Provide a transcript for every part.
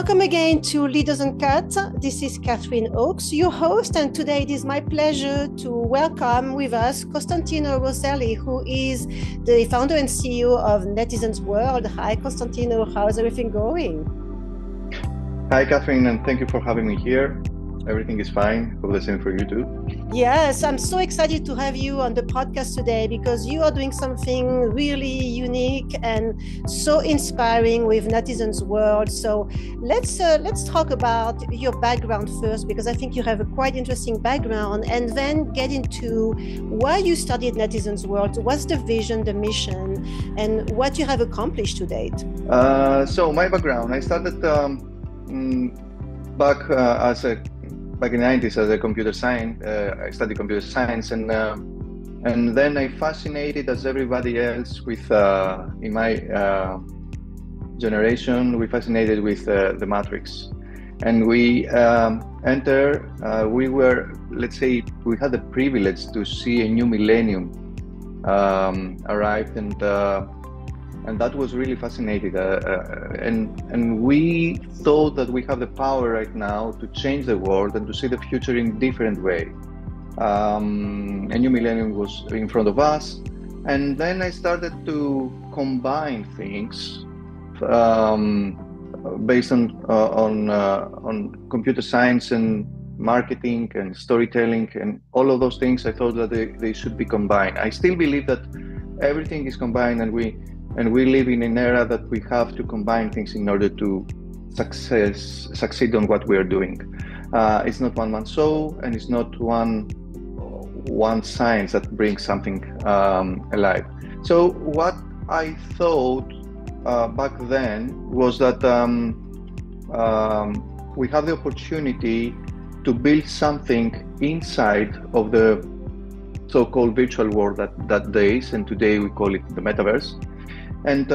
Welcome again to Leaders Uncut. This is Catherine Oakes, your host, and today it is my pleasure to welcome with us Costantino Roselli, who is the founder and CEO of Netizens World. Hi, Costantino. How is everything going? Hi, Catherine, and thank you for having me here. Everything is fine. Hope the same for you too. Yes, I'm so excited to have you on the podcast today because you are doing something really unique and so inspiring with Netizens World. So let's talk about your background first, because I think you have a quite interesting background, and then get into why you started Netizens World. What's the vision, the mission, and what you have accomplished to date? So my background, I started back in the 90s as a computer science. I studied computer science, and then I fascinated, as everybody else with in my generation, we fascinated with the Matrix, and we let's say, we had the privilege to see a new millennium arrive, and that was really fascinating. And we thought that we have the power right now to change the world and to see the future in a different way. A new millennium was in front of us, and then I started to combine things based on computer science and marketing and storytelling and all of those things. I thought that they should be combined. I still believe that everything is combined, and we live in an era that we have to combine things in order to succeed on what we are doing. It's not one man show, and it's not one science that brings something alive. So what I thought back then was that we have the opportunity to build something inside of the so-called virtual world that days, and today we call it the Metaverse. And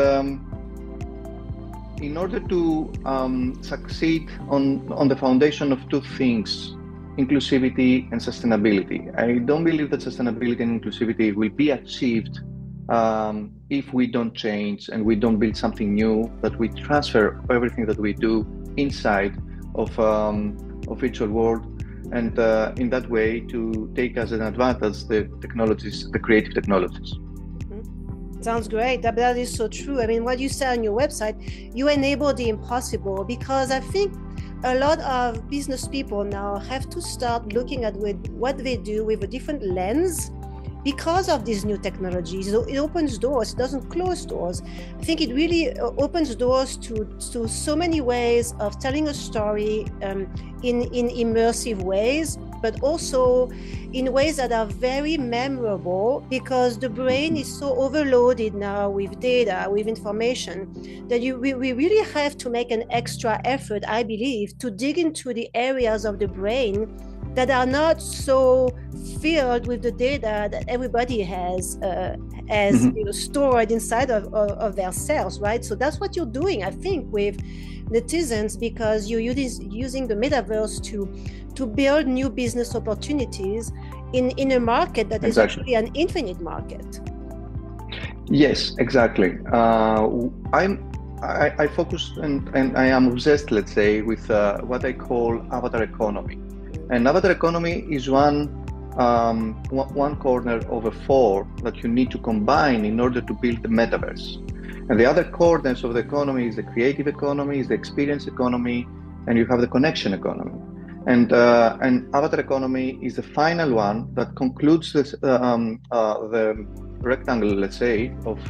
in order to succeed on the foundation of two things, inclusivity and sustainability. I don't believe that sustainability and inclusivity will be achieved if we don't change and we don't build something new, that we transfer everything that we do inside of virtual world, and in that way to take as an advantage the technologies, the creative technologies. Sounds great. That is so true. I mean, what you said on your website, you enable the impossible, because I think a lot of business people now have to start looking at what they do with a different lens because of these new technologies. It opens doors, it doesn't close doors. I think it really opens doors to so many ways of telling a story in immersive ways, but also in ways that are very memorable, because the brain is so overloaded now with data, with information, that we really have to make an extra effort, I believe, to dig into the areas of the brain that are not so filled with the data that everybody has stored inside of their cells, right? So that's what you're doing, I think, with Netizens, because you're using the metaverse to build new business opportunities in a market that is actually an infinite market. Yes, exactly. I focus and I am obsessed, let's say, with what I call avatar economy. And avatar economy is one corner of a four that you need to combine in order to build the metaverse. And the other corners of the economy is the creative economy, is the experience economy, and you have the connection economy. And avatar economy is the final one that concludes the rectangle, let's say, of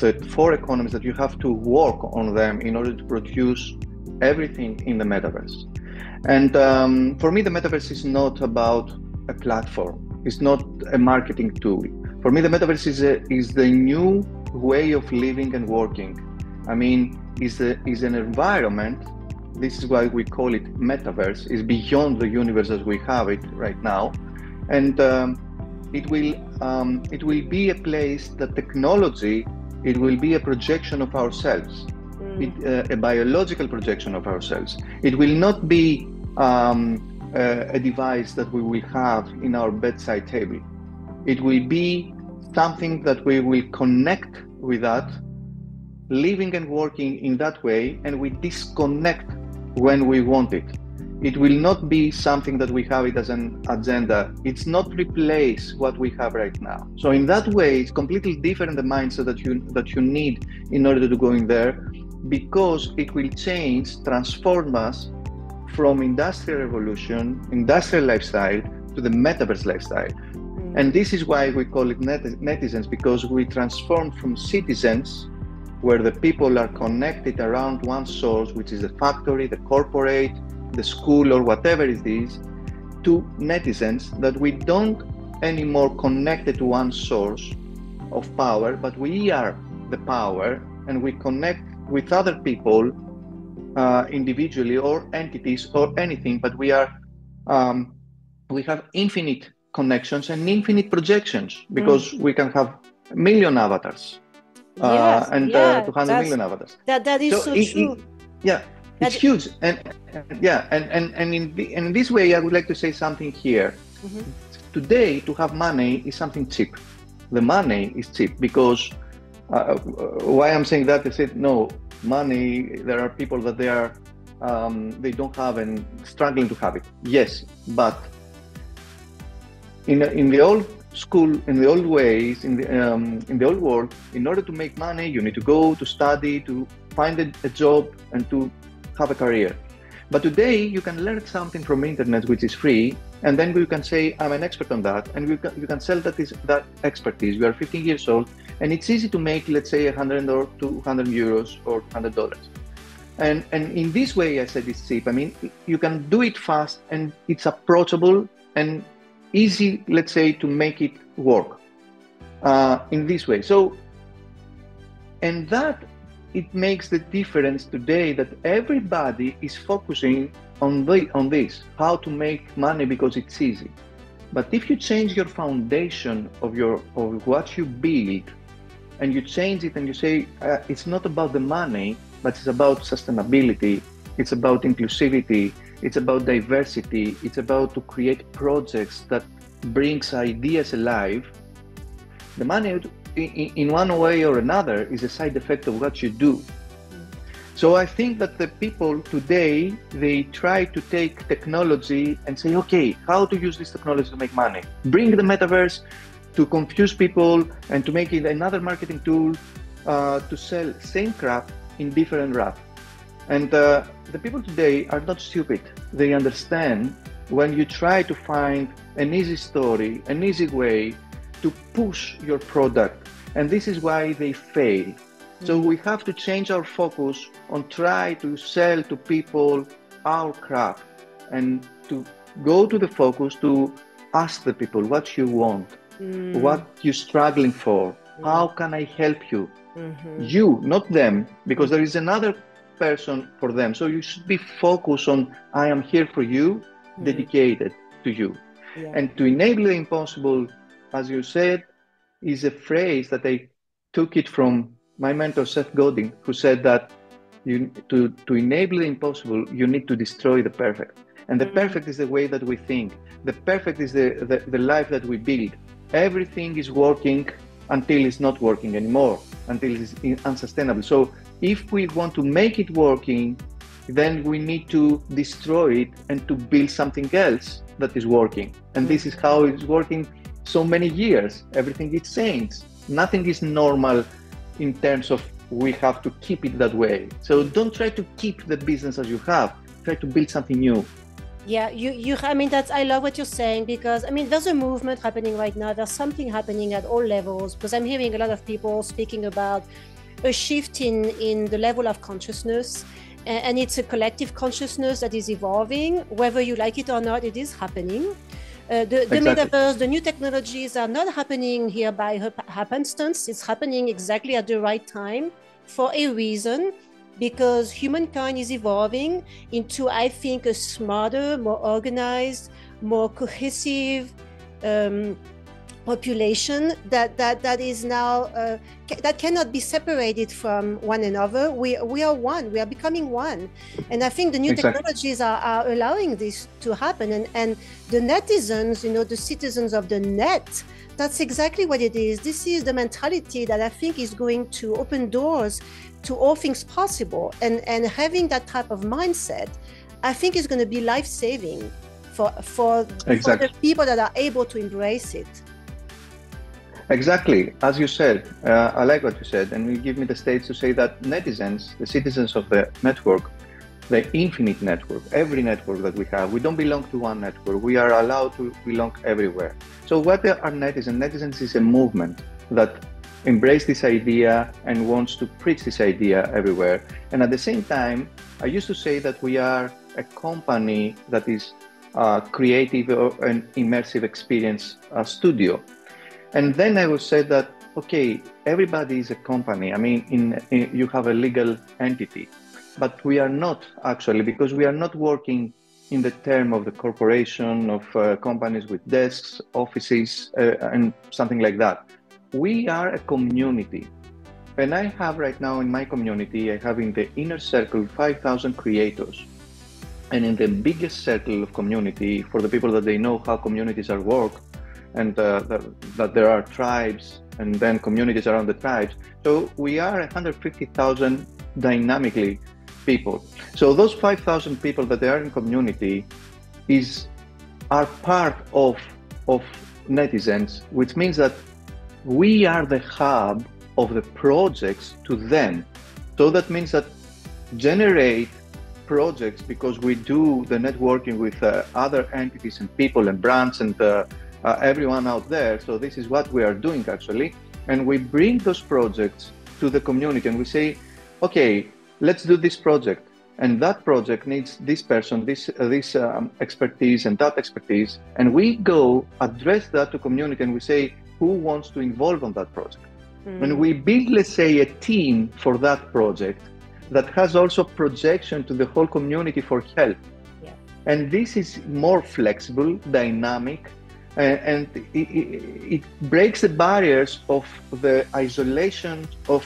the four economies that you have to work on them in order to produce everything in the metaverse. And for me, the metaverse is not about a platform. It's not a marketing tool. For me, the metaverse is the new way of living and working. I mean, is an environment. This is why we call it metaverse. Is beyond the universe as we have it right now, and it will be a place that technology. It will be a projection of ourselves, a biological projection of ourselves. It will not be a device that we will have in our bedside table. It will be something that we will connect with that, living and working in that way, and we disconnect when we want it. It will not be something that we have it as an agenda. It's not replace what we have right now. So in that way, it's completely different the mindset that you need in order to go in there, because it will change, transform us from industrial revolution, industrial lifestyle, to the metaverse lifestyle. And this is why we call it netizens, because we transform from citizens, where the people are connected around one source, which is the factory, the corporate, the school, or whatever it is, to netizens, that we don't anymore connected to one source of power, but we are the power, and we connect with other people individually or entities or anything, but we are we have infinite connections and infinite projections, because we can have a million avatars. Yes, And 200 million avatars. That is so true. It's huge. And in this way, I would like to say something here. Today, to have money is something cheap. The money is cheap, because why I'm saying that is no, money, there are people that they don't have and struggling to have it. Yes, but in the old school, in the old ways, in the old world, in order to make money, you need to go to study, to find a job, and to have a career. But today, you can learn something from internet, which is free, and then you can say, I'm an expert on that, and you can sell that expertise. You are 15 years old, and it's easy to make, let's say, 100 or 200 euros or $100. And in this way, I said it's cheap. I mean, you can do it fast, and it's approachable and easy, let's say, to make it work in this way. So, and that it makes the difference today, that everybody is focusing on this, how to make money, because it's easy. But if you change your foundation of what you build, and you change it and you say, it's not about the money, but it's about sustainability, it's about inclusivity, it's about diversity, it's about to create projects that brings ideas alive. The money, in one way or another, is a side effect of what you do. So I think that the people today, they try to take technology and say, okay, how to use this technology to make money? Bring the metaverse to confuse people and to make it another marketing tool to sell same crap in different wrap. And the people today are not stupid. They understand when you try to find an easy story, an easy way to push your product. And this is why they fail. So we have to change our focus on try to sell to people our crap, and to go to the focus to ask the people what you want, what you're struggling for, how can I help you? You, not them, because there is another person for them. So you should be focused on, I am here for you, dedicated to you. And to enable the impossible, as you said, is a phrase that I took it from my mentor, Seth Godin, who said that to enable the impossible, you need to destroy the perfect. And the perfect is the way that we think. The perfect is the life that we build. Everything is working until it's not working anymore, until it's unsustainable. So if we want to make it working, then we need to destroy it and to build something else that is working. And this is how it's working so many years. Everything is changed. Nothing is normal in terms of we have to keep it that way. So don't try to keep the business as you have. Try to build something new. Yeah, I mean, I love what you're saying, because I mean, there's a movement happening right now. There's something happening at all levels, because I'm hearing a lot of people speaking about a shift in the level of consciousness, and it's a collective consciousness that is evolving. Whether you like it or not, it is happening. The metaverse, the new technologies are not happening here by happenstance. It's happening exactly at the right time for a reason, because humankind is evolving into, I think, a smarter, more organized, more cohesive population that is now that cannot be separated from one another. We are one. We are becoming one, and I think the new technologies are allowing this to happen. And the netizens, the citizens of the net, that's exactly what it is. This is the mentality that I think is going to open doors to all things possible. And having that type of mindset, I think is going to be life-saving for the people that are able to embrace it. Exactly. As you said, I like what you said, and you give me the stage to say that netizens, the citizens of the network, the infinite network, every network that we have, we don't belong to one network. We are allowed to belong everywhere. So what are netizens? Netizens is a movement that embraces this idea and wants to preach this idea everywhere. And at the same time, I used to say that we are a company that is creative and immersive experience studio. And then I would say that, okay, everybody is a company. I mean, you have a legal entity, but we are not actually, because we are not working in the term of the corporation, of companies with desks, offices, and something like that. We are a community. And I have right now in my community, I have in the inner circle 5,000 creators. And in the biggest circle of community, for the people that they know how communities are worked, and that there are tribes and then communities around the tribes. So we are 150,000 dynamically people. So those 5,000 people that they are in community are part of netizens, which means that we are the hub of the projects to them. So that means that generate projects, because we do the networking with other entities and people and brands and everyone out there. So this is what we are doing actually. And we bring those projects to the community and we say, okay, let's do this project. And that project needs this person, this expertise and that expertise. And we go address that to community and we say, who wants to involve on that project? And we build, let's say, a team for that project that has also projection to the whole community for help. Yeah. And this is more flexible, dynamic, and it breaks the barriers of the isolation of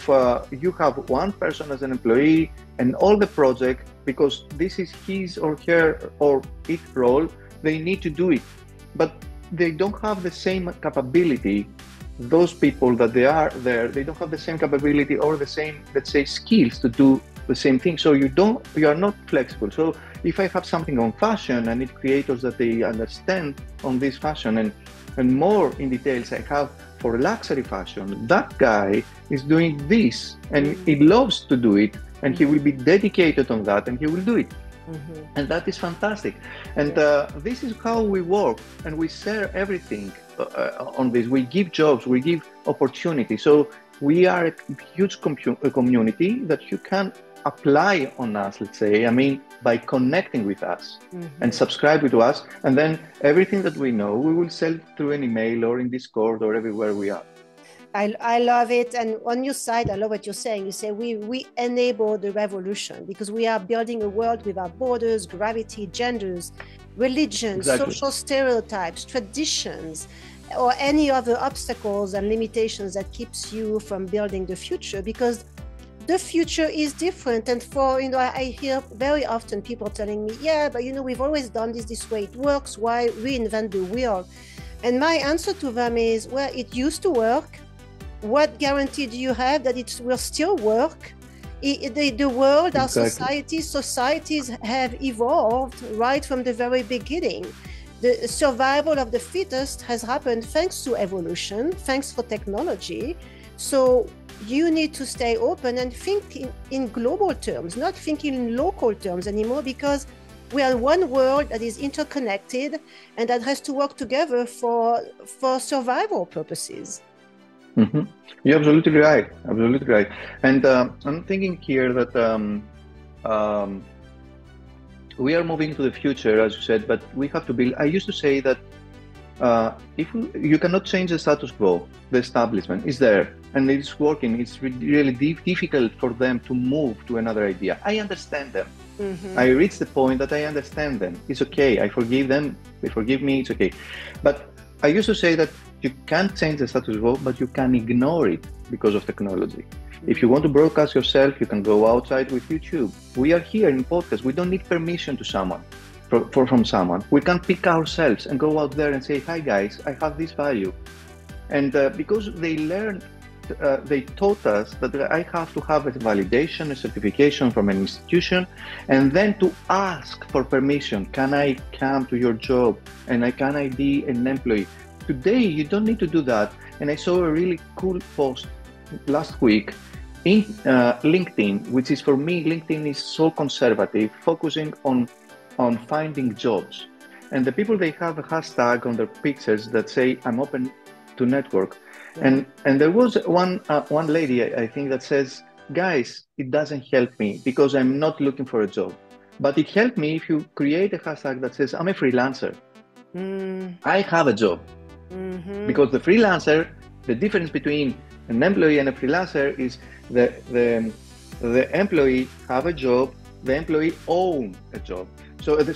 you have one person as an employee and all the project, because this is his or her or its role, they need to do it. But they don't have the same capability. Those people that they are there, they don't have the same capability or the same, let's say, skills to do the same thing. So you are not flexible. So if I have something on fashion, I need creators that they understand on this fashion, and more in details I have for luxury fashion. That guy is doing this and he loves to do it, and he will be dedicated on that and he will do it. And that is fantastic. And this is how we work, and we share everything on this. We give jobs, we give opportunity. So we are a huge community that you can apply on us, let's say, I mean, by connecting with us and subscribe to us. And then everything that we know, we will sell through an email or in Discord or everywhere we are. I love it. And on your side, I love what you're saying. You say we enable the revolution, because we are building a world without borders, gravity, genders, religions, social stereotypes, traditions, or any other obstacles and limitations that keeps you from building the future, because the future is different. And I hear very often people telling me, yeah, but we've always done this way, it works, why reinvent the wheel? And my answer to them is, well, it used to work. What guarantee do you have that it will still work? The world, our societies have evolved right from the very beginning. The survival of the fittest has happened thanks to evolution, thanks for technology. So you need to stay open and think in global terms, not think in local terms anymore, because we are one world that is interconnected and that has to work together for survival purposes. You're absolutely right. Absolutely right. And I'm thinking here that we are moving to the future, as you said, but we have to build. I used to say that if you cannot change the status quo, the establishment is there and it's working. It's really difficult for them to move to another idea. I understand them. I reach the point that I understand them. It's okay. I forgive them. They forgive me. It's okay. But I used to say that you can't change the status quo, but you can ignore it because of technology. If you want to broadcast yourself, you can go outside with YouTube. We are here in podcast. We don't need permission to someone, from someone. We can pick ourselves and go out there and say, hi guys, I have this value. And because they learn they taught us that I have to have a validation, a certification from an institution, and then to ask for permission. Can I come to your job? And can I be an employee? Today, you don't need to do that. And I saw a really cool post last week in LinkedIn, which is, for me, LinkedIn is so conservative, focusing on finding jobs. And the people, they have a hashtag on their pictures that say, I'm open to network. Yeah. And there was one lady, I think, that says, guys, it doesn't help me because I'm not looking for a job. But it helped me if you create a hashtag that says, I'm a freelancer. I have a job. Because the freelancer, the difference between an employee and a freelancer is the employee have a job, the employee own a job. So, the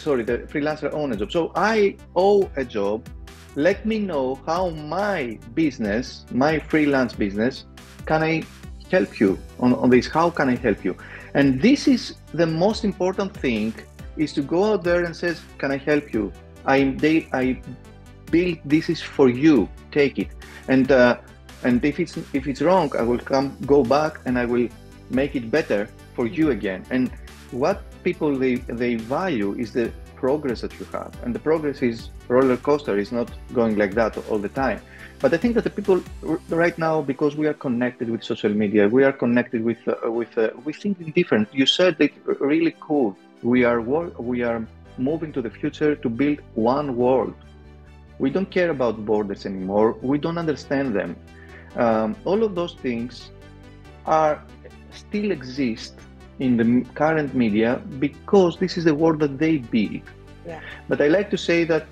freelancer own a job. So I owe a job. Let me know how my business, my freelance business, can I help you on this? How can I help you? And this is the most important thing, is to go out there and says, can I help you? I build, this is for you, take it. And if it's wrong, I will go back and I will make it better for you again. And what people, they value is the progress that you have. And the progress is roller coaster, is not going like that all the time. But I think that the people right now, because we are connected with social media, we are connected with thinking different. You said it really cool. We are moving to the future to build one world. We don't care about borders anymore. We don't understand them. All of those things still exist in the current media because this is the world that they build. Yeah. But I like to say that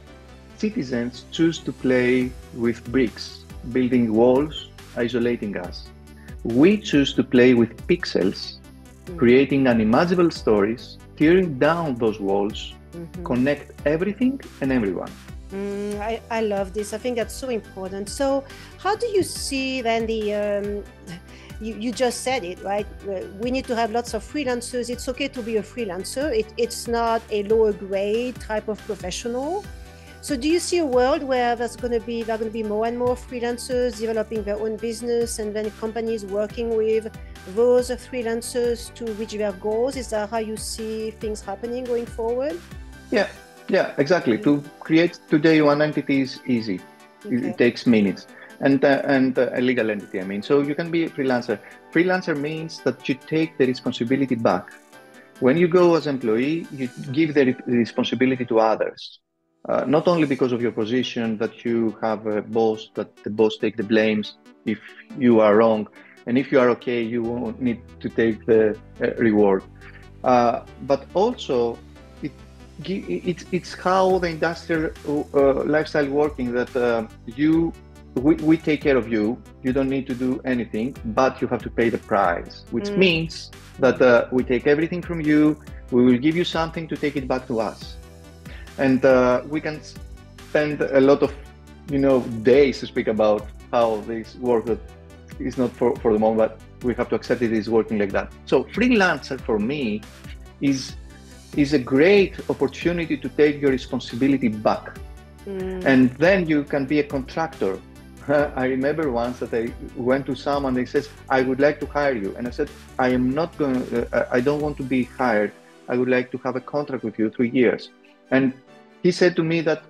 citizens choose to play with bricks, building walls, isolating us. We choose to play with pixels, creating unimaginable stories, tearing down those walls, connect everything and everyone. I love this. I think that's so important. So how do you see then you just said it, right? We need to have lots of freelancers. It's okay to be a freelancer. It's not a lower grade type of professional. So do you see a world where there are going to be more and more freelancers developing their own business, and then companies working with those freelancers to reach their goals? Is that how you see things happening going forward? Yeah, exactly. To create today one entity is easy. Okay. It takes minutes. And a legal entity, I mean. So you can be a freelancer. Freelancer means that you take the responsibility back. When you go as employee, you give the responsibility to others. Not only because of your position, that you have a boss, that the boss take the blames if you are wrong. And if you are okay, you won't need to take the reward. But also, it's how the industrial lifestyle working, that we take care of you. You don't need to do anything, but you have to pay the price, which means that we take everything from you. We will give you something to take it back to us. And we can spend a lot of days to speak about how this work that is not for the moment, but we have to accept it is working like that. So freelancer for me is a great opportunity to take your responsibility back. And then you can be a contractor. I remember once that I went to someone, they says, I would like to hire you. And I said, I don't want to be hired. I would like to have a contract with you 3 years. And he said to me that,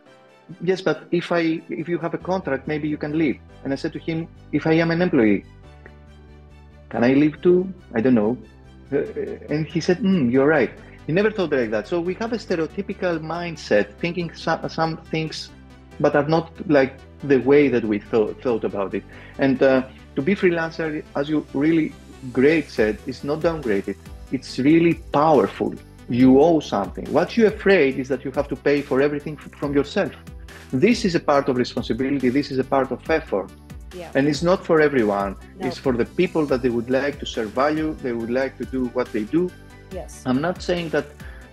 yes, but if you have a contract, maybe you can leave. And I said to him, if I am an employee, can I leave too? I don't know. And he said, you're right. He never thought like that. So we have a stereotypical mindset, thinking some things, but are not like the way that we thought about it. And to be freelancer, as you really great said, is not downgraded. It's really powerful. You owe something. What you're afraid is that you have to pay for everything from yourself. This is a part of responsibility. This is a part of effort. Yeah. And it's not for everyone. No. It's for the people that they would like to serve value. They would like to do what they do. Yes. I'm not saying that,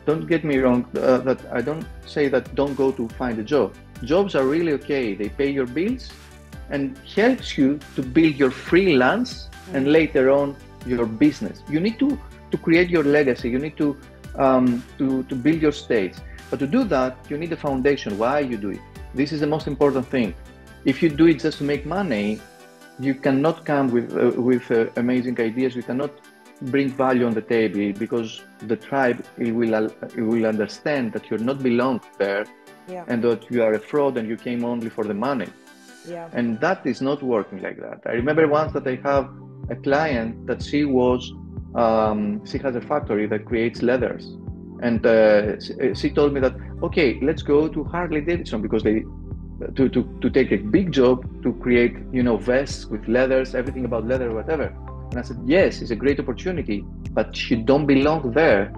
don't get me wrong, that I don't say that don't go to find a job. Jobs are really okay. They pay your bills and helps you to build your freelance and later on your business. You need to create your legacy. You need to build your stage. But to do that, you need a foundation. Why you do it? This is the most important thing. If you do it just to make money, you cannot come with amazing ideas. You cannot bring value on the table, because the tribe it will understand that you're not belong there, and that you are a fraud and you came only for the money. And that is not working like that. I remember once that I have a client that she has a factory that creates leathers, and she told me that, okay, let's go to Harley Davidson, because they to take a big job to create, vests with leathers, everything about leather, whatever. And I said, yes, it's a great opportunity, but you don't belong there.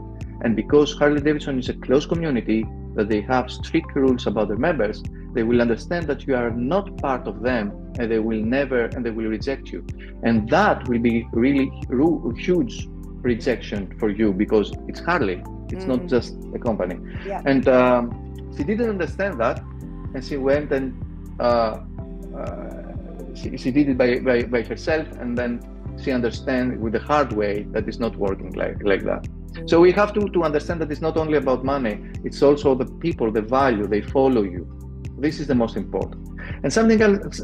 And because Harley Davidson is a close community, that they have strict rules about their members, they will understand that you are not part of them, and they will reject you. And that will be really huge rejection for you, because it's Harley, it's not just a company. And she didn't understand that, and she went and she did it by herself, and then she understand with the hard way that it's not working like that. So we have to understand that it's not only about money, it's also the people, the value, they follow you. This is the most important. And something else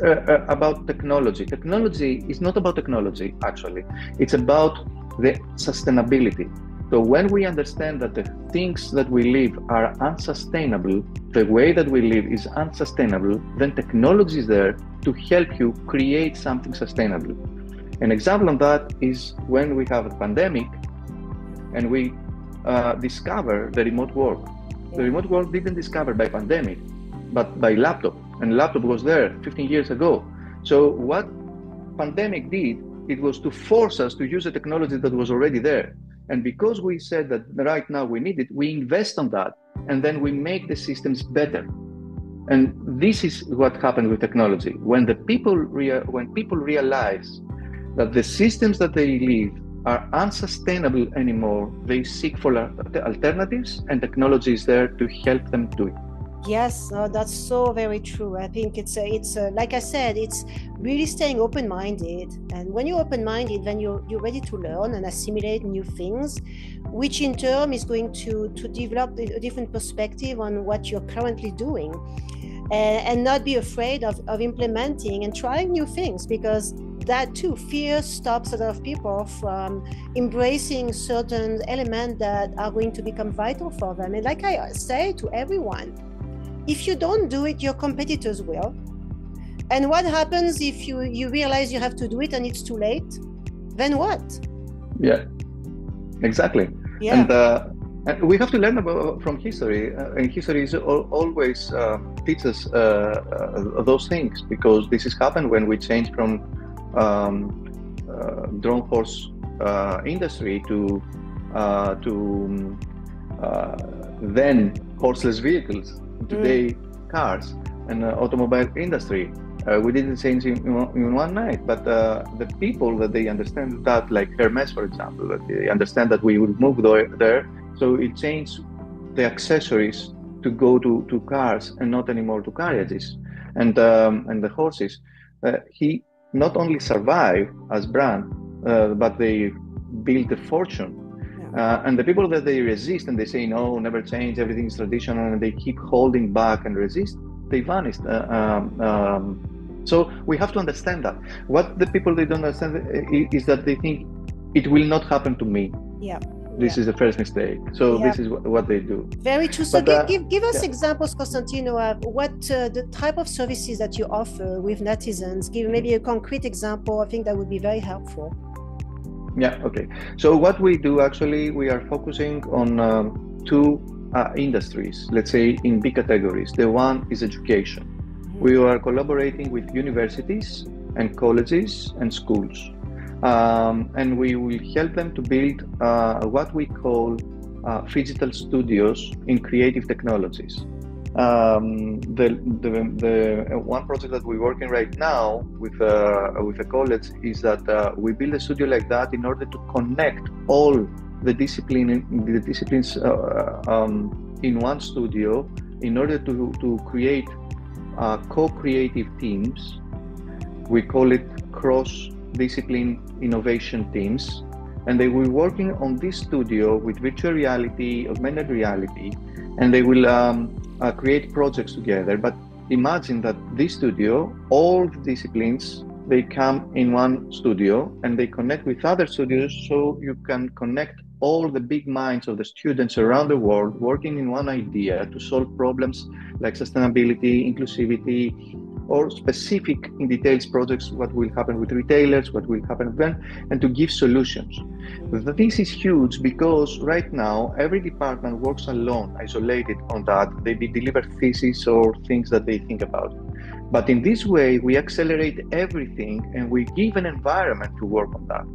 about technology. Technology is not about technology, actually. It's about the sustainability. So when we understand that the things that we live are unsustainable, the way that we live is unsustainable, then technology is there to help you create something sustainable. An example of that is when we have a pandemic and we discover the remote work. The remote work didn't discover by pandemic, but by laptop. And laptop was there 15 years ago. So what pandemic did, it was to force us to use a technology that was already there. And because we said that right now we need it, we invest on that, and then we make the systems better. And this is what happened with technology. When people realize that the systems that they live are unsustainable anymore, they seek for alternatives, and technology is there to help them do it. Yes, that's so very true. I think it's like I said, it's really staying open-minded. And when you're open-minded, then you're ready to learn and assimilate new things, which in turn is going to develop a different perspective on what you're currently doing, and not be afraid of implementing and trying new things, because that too, fear stops a lot of people from embracing certain elements that are going to become vital for them. And like I say to everyone, if you don't do it, your competitors will. And what happens if you realize you have to do it and it's too late? Then what? Yeah, exactly. Yeah. And we have to learn from history. And history is always teaches those things, because this has happened when we change from drone horse industry to then horseless vehicles. Today, cars and automobile industry. We didn't change in one night, but the people that they understand that, like Hermes, for example, that they understand that we will move there. So it changed the accessories to go to cars and not anymore to carriages, and the horses. He not only survived as brand, but they built a fortune. And the people that they resist and they say, no, never change, everything is traditional, and they keep holding back and resist, they vanished. So we have to understand that. What the people they don't understand is that they think it will not happen to me. Yeah. This is the first mistake. So this is what they do. Very true. So give us examples, Costantino, of what the type of services that you offer with Netizens. Give maybe a concrete example. I think that would be very helpful. Yeah, okay. So what we do, actually, we are focusing on two industries, let's say in big categories. The one is education. We are collaborating with universities and colleges and schools. And we will help them to build what we call phygital studios in creative technologies. The one project that we're working right now with a college is that we build a studio like that in order to connect all the disciplines in one studio, in order to create co-creative teams. We call it cross-discipline innovation teams, and they will be working on this studio with virtual reality, augmented reality, and they will create projects together. But imagine that this studio, all the disciplines they come in one studio and they connect with other studios, so you can connect all the big minds of the students around the world working in one idea to solve problems like sustainability, inclusivity, or specific in details projects, what will happen with retailers, what will happen with them, and to give solutions. This is huge because right now every department works alone, isolated on that. They deliver theses or things that they think about. But in this way, we accelerate everything and we give an environment to work on that.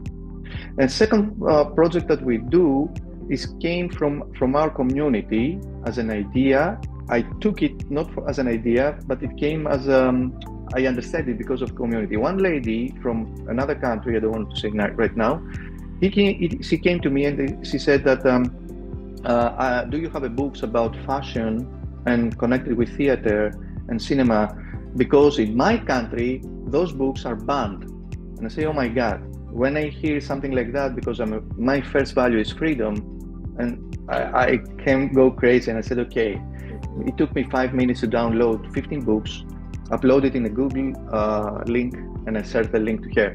And second project that we do came from our community as an idea. I took it not as an idea, but it came as I understood it because of community. One lady from another country, I don't want to say right now, she came to me and she said that, do you have books about fashion and connected with theater and cinema? Because in my country, those books are banned. And I say, oh my God, when I hear something like that, because my first value is freedom, and I can go crazy. And I said, okay. It took me 5 minutes to download 15 books, upload it in a Google link, and I shared the link to her.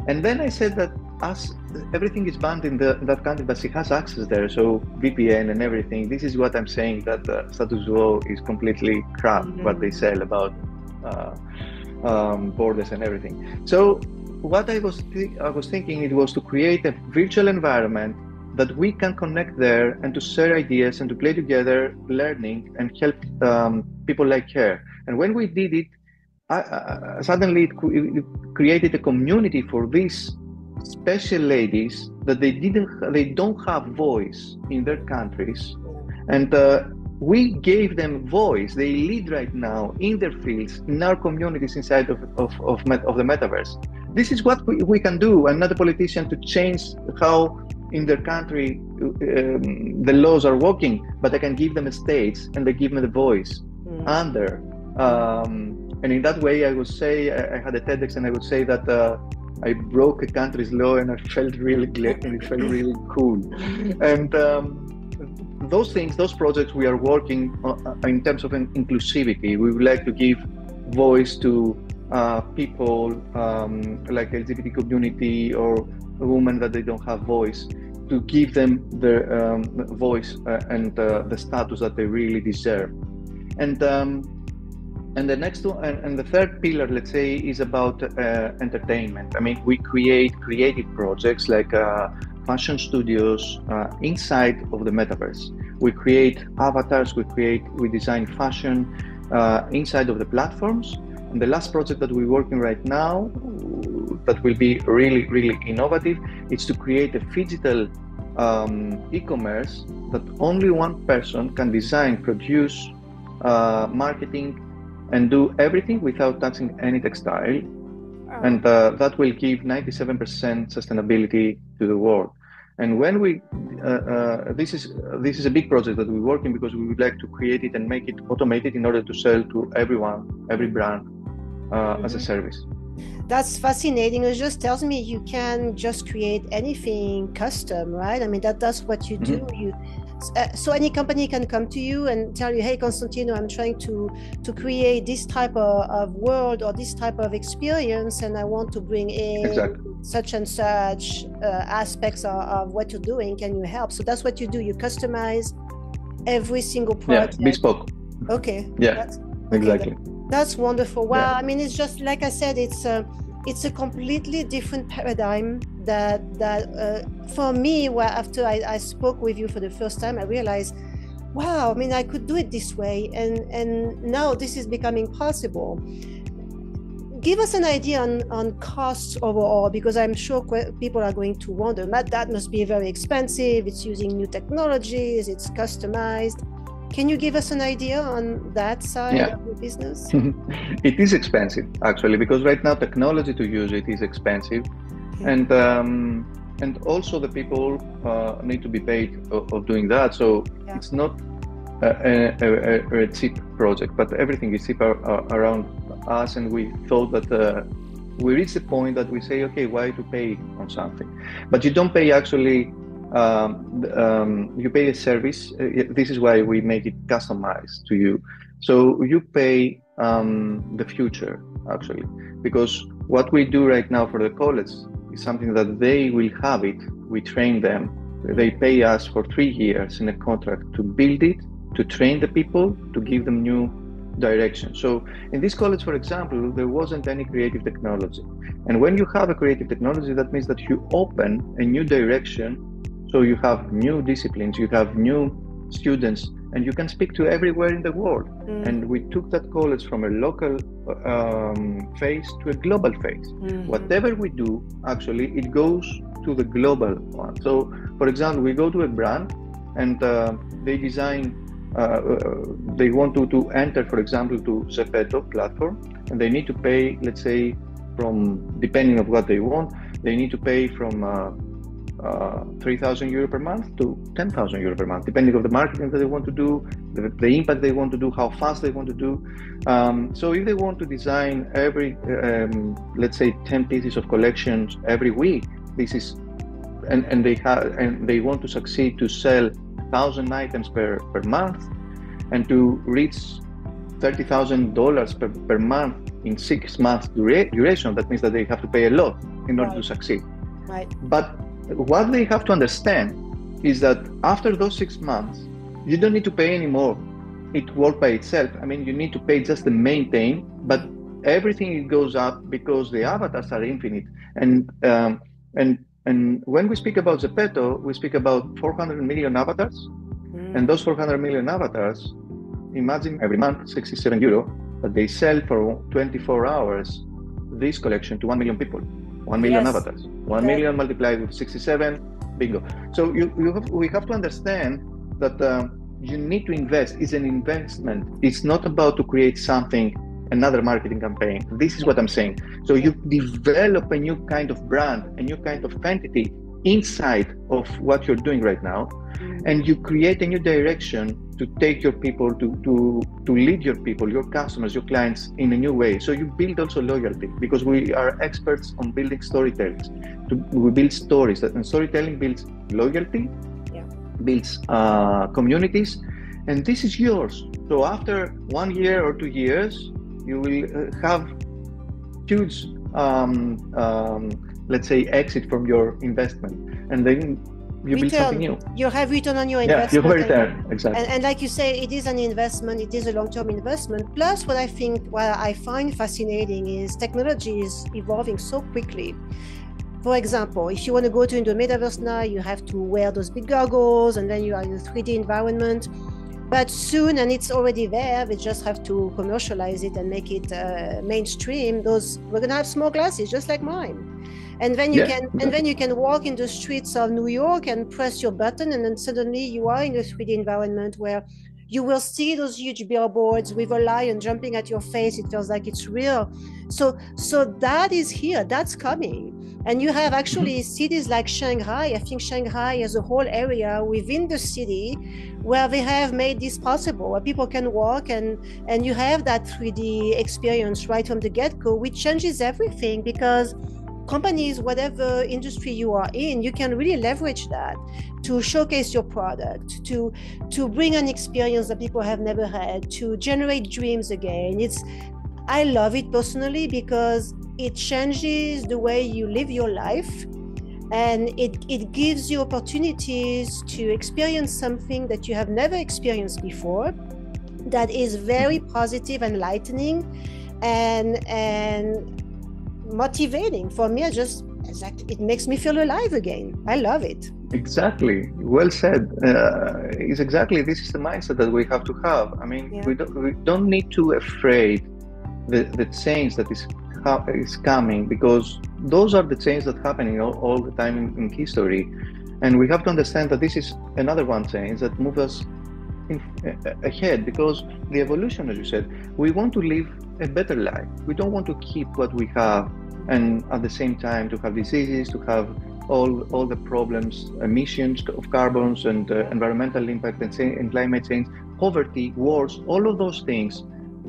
And then I said that as everything is banned in that country, but she has access there, so VPN and everything. This is what I'm saying, that status quo is completely crap, what they sell about borders and everything. So what I was thinking, it was to create a virtual environment that we can connect there and to share ideas and to play together, learning and help people like her. And when we did it, suddenly it created a community for these special ladies that they don't have voice in their countries, and we gave them voice. They lead right now in their fields, in our communities inside of the metaverse. This is what we can do. I'm not a politician to change how in their country the laws are working, but I can give them a stage and they give me the voice under. And in that way, I would say, I had a TEDx and I would say that I broke a country's law and I felt really glad and it felt really cool. And those things, those projects we are working in terms of inclusivity. We would like to give voice to people like LGBT community or women that they don't have voice, to give them their voice and the status that they really deserve. And the next one, and the third pillar, let's say, is about entertainment. I mean, we create creative projects like fashion studios inside of the metaverse. We create avatars, we design fashion inside of the platforms. And the last project that we're working right now, that will be really, really innovative, is to create a phygital e-commerce that only one person can design, produce, marketing, and do everything without touching any textile. And that will give 97% sustainability to the world. And when we, this is a big project that we're working, because we would like to create it and make it automated in order to sell to everyone, every brand, as a service. That's fascinating. It just tells me you can just create anything custom, right? I mean, that's what you do. So any company can come to you and tell you, hey, Costantino, I'm trying to create this type of world or this type of experience, and I want to bring in such and such aspects of what you're doing. Can you help? So that's what you do. You customize every single project. Yeah, bespoke. Okay. Yeah, exactly. That's wonderful. Wow. Yeah. I mean, it's just like I said, it's a completely different paradigm that for me, after I spoke with you for the first time, I realized, wow, I mean, I could do it this way, and now this is becoming possible. Give us an idea on costs overall, because I'm sure people are going to wonder, that must be very expensive. It's using new technologies, it's customized. Can you give us an idea on that side of the business? It is expensive, actually, because right now technology to use it is expensive, and also the people need to be paid of doing that. So it's not a cheap project, but everything is cheap around us, and we thought that we reached the point that we say, okay, why to pay on something? But you don't pay actually. You pay a service. This is why we make it customized to you. So you pay the future. actually, because what we do right now for the college is something that they will have it. We train them. They pay us for 3 years in a contract to build it, to train the people, to give them new direction. So in this college, for example, there wasn't any creative technology. And when you have a creative technology, that means that you open a new direction. So you have new disciplines, you have new students, and you can speak to everywhere in the world. And we took that college from a local phase to a global phase. Whatever we do, actually, it goes to the global one. So, for example, we go to a brand and they design, they want to enter, for example, to Zepeto platform, and they need to pay, let's say, from, depending on what they want, they need to pay from 3,000 euro per month to 10,000 euro per month, depending on the marketing that they want to do, the impact they want to do, how fast they want to do. So if they want to design every, let's say, 10 pieces of collections every week, this is, and they want to succeed to sell 1,000 items per month and to reach $30,000 per month in 6 months duration. That means that they have to pay a lot in order to succeed. But what they have to understand is that after those 6 months, you don't need to pay anymore. It works by itself. I mean, you need to pay just to maintain, but everything goes up because the avatars are infinite. And when we speak about Zepeto, we speak about 400 million avatars. And those 400 million avatars, imagine every month, 67 euro, but they sell for 24 hours this collection to 1 million people. 1 million avatars. 1 million multiplied with 67, bingo. So we have to understand that you need to invest. It's an investment. It's not about to create something, another marketing campaign. This is what I'm saying. So you develop a new kind of brand, a new kind of entity inside of what you're doing right now, and you create a new direction to take your people, to lead your people, your customers, your clients in a new way. So you build also loyalty, because we are experts on building storytelling. We build stories, and storytelling builds loyalty, builds communities, and this is yours. So after 1 year or 2 years, you will have huge, let's say, exit from your investment, and then you build something new. You have return on your investment. Yeah, you have return, exactly. And like you say, it is an investment. It is a long-term investment. Plus, what I find fascinating is technology is evolving so quickly. For example, if you want to go into the metaverse now, you have to wear those big goggles, and then you are in a 3D environment. But soon, and it's already there, we just have to commercialize it and make it mainstream. We're gonna have small glasses, just like mine. And then you can walk in the streets of New York and press your button, and then suddenly you are in a 3D environment where you will see those huge billboards with a lion jumping at your face. It feels like it's real. So that is here, that's coming. And you have actually cities like Shanghai. I think Shanghai has a whole area within the city where they have made this possible, where people can walk and you have that 3D experience right from the get-go, which changes everything, because companies, whatever industry you are in, you can really leverage that to showcase your product, to bring an experience that people have never had, to generate dreams again. I love it personally because it changes the way you live your life, and it gives you opportunities to experience something that you have never experienced before, that is very positive, enlightening, and motivating for me. It makes me feel alive again. I love it. Exactly. Well said. This is the mindset that we have to have. I mean, we don't need to afraid the change that is coming, because those are the changes that happening all the time in history, and we have to understand that this is another one change that moves us ahead, because the evolution, as you said, we want to live a better life. We don't want to keep what we have, and at the same time to have diseases, to have all the problems, emissions of carbons and environmental impact and climate change, poverty, wars. All of those things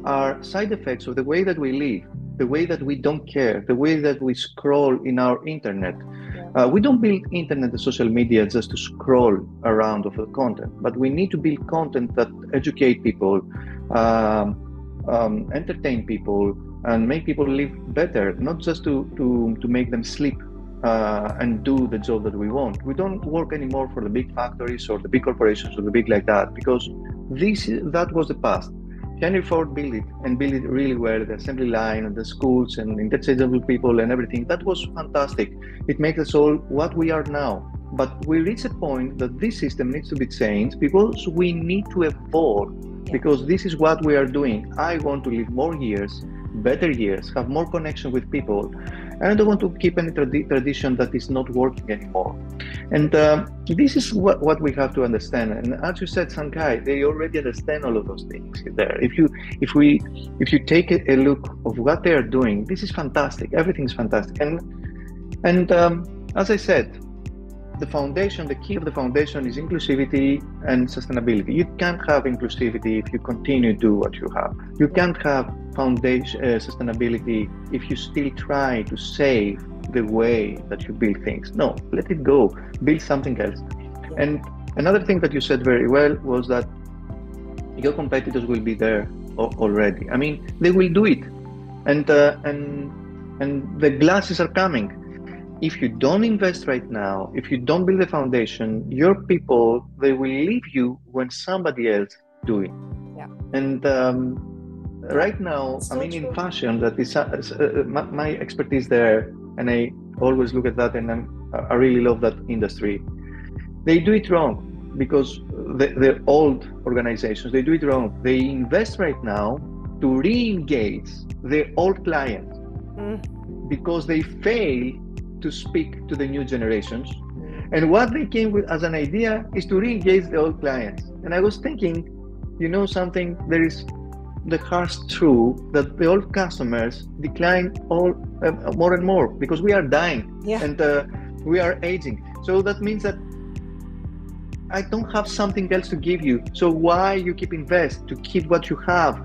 are side effects of the way that we live, the way that we don't care, the way that we scroll in our internet. We don't build internet and social media just to scroll around of the content, but we need to build content that educate people, entertain people, and make people live better, not just to make them sleep and do the job that we want. We don't work anymore for the big factories or the big corporations or the big like that, because that was the past. Henry Ford built it, and built it really well, the assembly line and the schools and interchangeable people and everything. That was fantastic. It makes us all what we are now. But we reach a point that this system needs to be changed because we need to evolve, because this is what we are doing. I want to live more years, better years, have more connection with people, and I don't want to keep any tradition that is not working anymore. And this is what we have to understand. And as you said, Sankai, they already understand all of those things there. If you take a look of what they are doing, this is fantastic. Everything's fantastic. And as I said, the foundation, the key of the foundation is inclusivity and sustainability. You can't have inclusivity if you continue to do what you have. You can't have foundation sustainability if you still try to save the way that you build things. No, let it go. Build something else. And another thing that you said very well was that your competitors will be there already. I mean, they will do it, and the glasses are coming. If you don't invest right now, if you don't build a foundation, your people, they will leave you when somebody else do it. Yeah. And right now, so I mean, true. in fashion, that is my expertise there, and I always look at that, and I really love that industry. They do it wrong because the old organizations, they do it wrong. They invest right now to re-engage their old clients because they fail to speak to the new generations. And what they came with as an idea is to re-engage the old clients. And I was thinking, you know something, there is the harsh truth that the old customers decline more and more because we are dying and we are aging. So that means that I don't have something else to give you. So why you keep invest to keep what you have?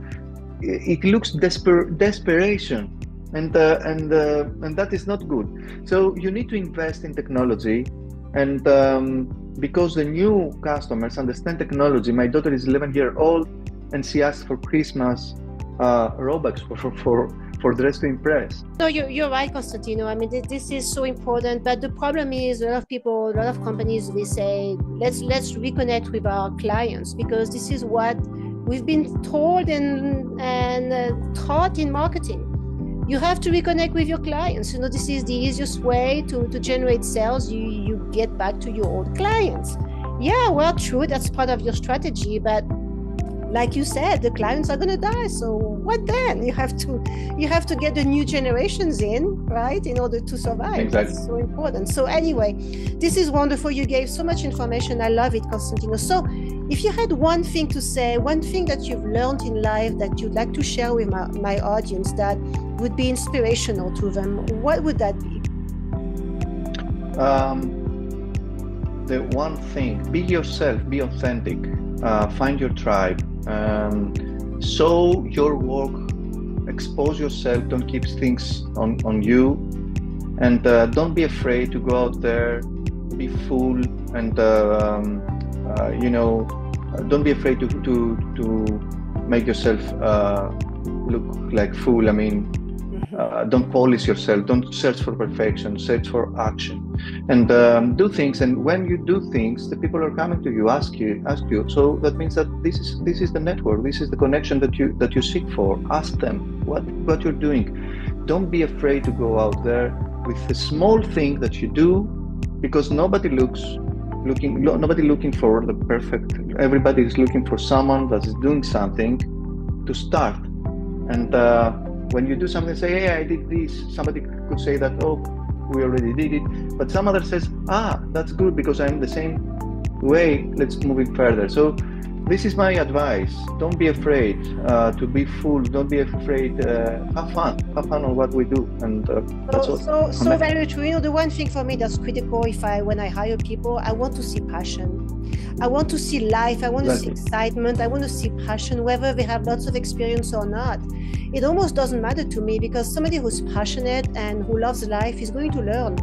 It looks desperation. And that is not good. So you need to invest in technology, and because the new customers understand technology. My daughter is 11 years old, and she asked for Christmas Robux for dress to impress. No, you're right, Costantino. I mean, this is so important. But the problem is, a lot of people, a lot of companies, they say, let's reconnect with our clients, because this is what we've been told and taught in marketing. You have to reconnect with your clients. You know, this is the easiest way to generate sales. You get back to your old clients. Yeah, well, true, that's part of your strategy, but like you said, the clients are going to die. So what then? You have to get the new generations in, right, in order to survive. Exactly. That's so important. So anyway, this is wonderful. You gave so much information. I love it, Costantino. So if you had one thing to say, one thing that you've learned in life that you'd like to share with my audience that would be inspirational to them, what would that be? The one thing, be yourself, be authentic, find your tribe, show your work, expose yourself, don't keep things on you, and don't be afraid to go out there, be full, and don't be afraid to make yourself look like fool. I mean, don't polish yourself, don't search for perfection, search for action, and do things. And when you do things, the people are coming to you, ask you. So that means that this is the network, this is the connection that you seek for. Ask them what you're doing. Don't be afraid to go out there with a small thing that you do, because nobody looking for the perfect. Everybody is looking for someone that is doing something to start. And when you do something, say, hey, I did this, somebody could say that, oh, we already did it. But some other says, that's good because I'm the same way, let's move it further. So this is my advice. Don't be afraid to be full. Don't be afraid. Have fun on what we do. And that's all. So very true. You know, the one thing for me that's critical when I hire people, I want to see passion. I want to see life. I want to see excitement. I want to see passion, whether they have lots of experience or not. It almost doesn't matter to me, because somebody who's passionate and who loves life is going to learn,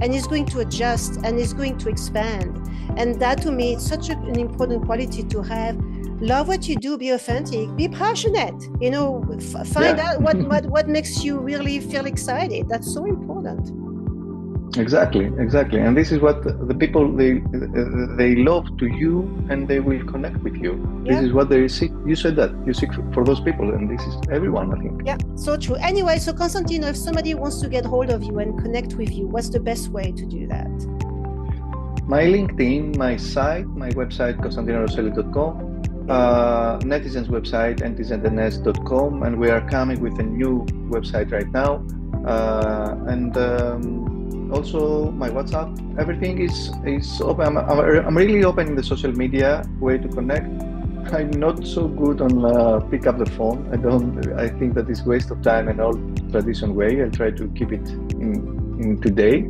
and is going to adjust, and is going to expand. And that, to me, it's such an important quality to have love what you do, be authentic, be passionate, find out what makes you really feel excited. That's so important. Exactly. And this is what the people, they love to you, and they will connect with you. This is what they seek. You said that you seek for those people, and this is everyone, I think. Yeah, so true. Anyway, so Costantino, if somebody wants to get hold of you and connect with you, what's the best way to do that? My LinkedIn, my site, my website, CostantinoRoselli.com, Netizens website, NTZNS.com, and we are coming with a new website right now, and also my WhatsApp. Everything is open. I'm really open in the social media way to connect. I'm not so good on pick up the phone. I think that is waste of time and all traditional way. I'll try to keep it in today.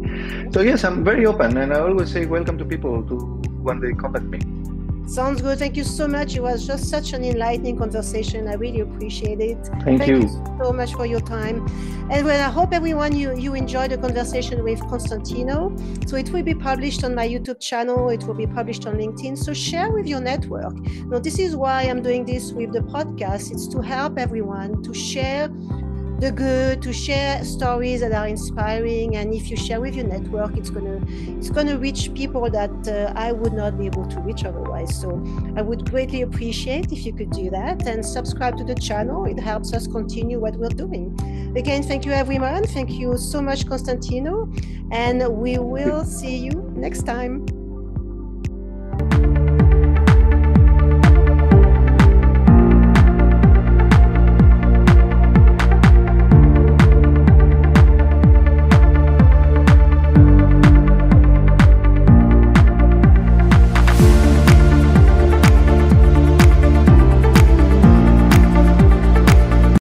So yes, I'm very open, and I always say welcome to people when they contact me. Sounds good. Thank you so much. It was just such an enlightening conversation. I really appreciate it. Thank you so much for your time. And I hope everyone you enjoyed the conversation with Costantino. So it will be published on my YouTube channel. It will be published on LinkedIn. So share with your network. Now, this is why I'm doing this with the podcast. It's to help everyone to share the good, to share stories that are inspiring, and if you share with your network, it's gonna reach people that I would not be able to reach otherwise. So I would greatly appreciate if you could do that and subscribe to the channel. It helps us continue what we're doing. Again, thank you everyone. Thank you so much, Costantino, and we will see you next time.